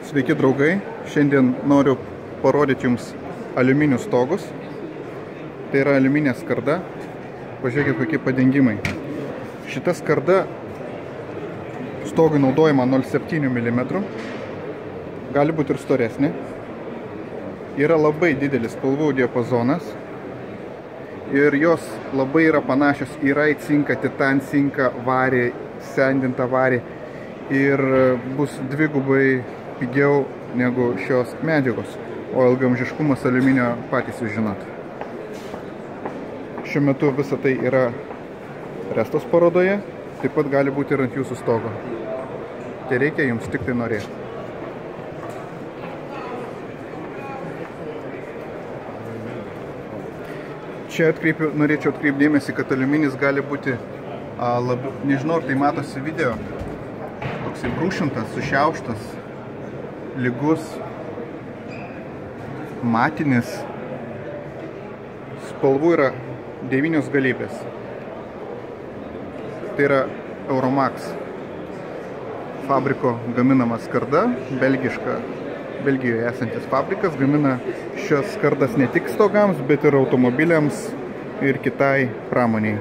Sveiki draugai, šiandien noriu parodyti jums aliuminius stogus. Tai yra aliuminė skarda. Pažiūrėkit, kokie padengimai. Šita skarda stogui naudojama 0,7 mm. Gali būti ir storesnė. Yra labai didelis spalvų diapazonas. Ir jos labai yra panašios į Rite cinką, Titan cinką, varį, sendintą varį. Ir bus dvigubai pigiau negu šios medžiagos. O ilgaamžiškumas aliuminio patys jūs žinot. Šiuo metu visa tai yra restos parodoje, taip pat gali būti ir ant jūsų stogo. Tai reikia jums tik tai norėti. Čia norėčiau atkreipdėmėsi, kad aliuminis gali būti nežinau, ar tai matosi video, toksai brūšintas, sušiauštas, lygus, matinis. Spalvų yra 9 galybės. Tai yra Euromax fabriko gaminama skarda, Belgijoje esantis fabrikas gamina šios skardas ne tik stogams, bet ir automobiliams ir kitai pramoniai.